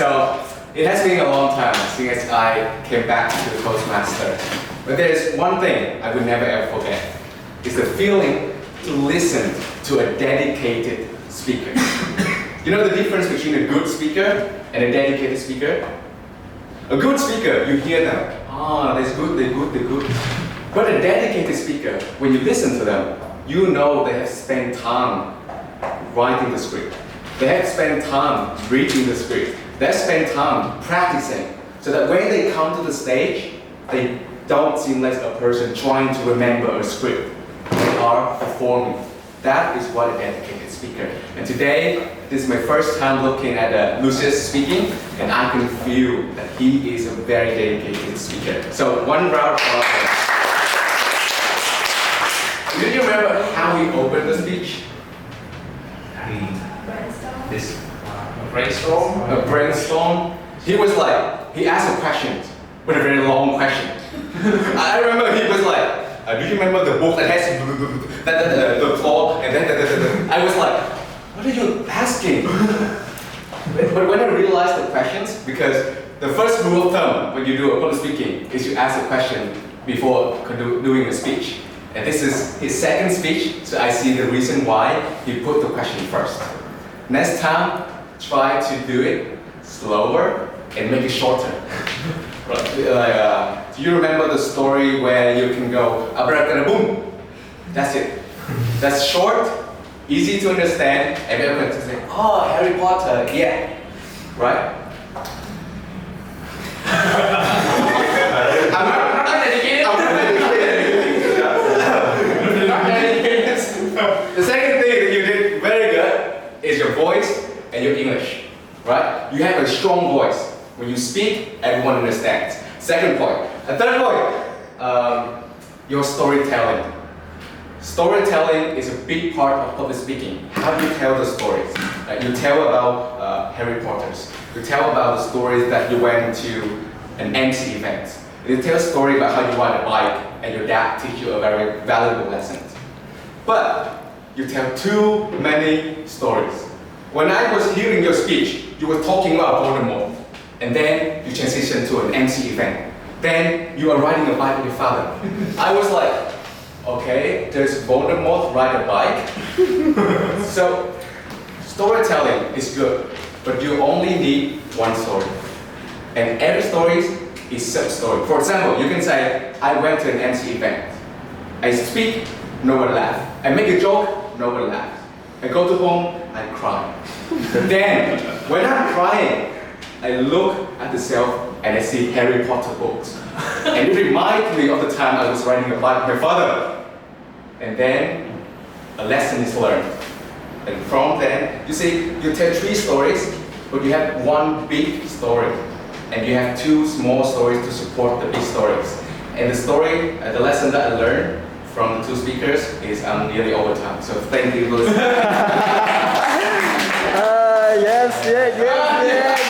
So it has been a long time since I came back to the Toastmaster. But there's one thing I will never ever forget. It's the feeling to listen to a dedicated speaker. You know the difference between a good speaker and a dedicated speaker? A good speaker, you hear them, they're good, they're good, they're good. But a dedicated speaker, when you listen to them, you know they have spent time writing the script. They have spent time reading the script. They have spent time practicing, so that when they come to the stage, they don't seem like a person trying to remember a script. They are performing. That is what a dedicated speaker. And today, this is my first time looking at Lucius speaking, and I can feel that he is a very dedicated speaker. So one round of applause. Do you remember how he opened the speech? A brainstorm. He was like, he asked a question, but a very long question. I remember he was like, do you remember the book that has the claw and then I was like, what are you asking? But when I realized the questions, because the first rule of thumb when you do a public speaking is you ask a question before doing a speech. And this is his second speech, so I see the reason why he put the question first. Next time, try to do it slower and make it shorter. Do you remember the story where you can go abracadabra? That's it. That's short, easy to understand, and everyone can say, oh, Harry Potter, yeah. Right? I'm dedicated. The second thing that you did very good is your voice and your English, right? You have a strong voice. When you speak, everyone understands. Second point. A third point, your storytelling. Storytelling is a big part of public speaking. How do you tell the stories? You tell about Harry Potter's. You tell about the stories that you went to an MC event. You tell a story about how you ride a bike and your dad teach you a very valuable lesson. But you tell too many stories. When I was hearing your speech, you were talking about Voldemort, and then you transitioned to an MC event. Then you are riding a bike with your father. I was like, okay, does Voldemort ride a bike? So, storytelling is good, but you only need one story. And every story is sub-story. For example, you can say, I went to an MC event. I speak, no one laughs. I make a joke, no one laughs. I go to home, I cry. But then, when I'm crying, I look at the shelf and I see Harry Potter books. And it reminds me of the time I was riding a bike with my father. And then, a lesson is learned. And from then, you see, you tell 3 stories, but you have one big story. And you have 2 small stories to support the big stories. And the story, the lesson that I learned from the 2 speakers is I'm nearly over time. So thank you, Louis. Yes, yeah, yeah.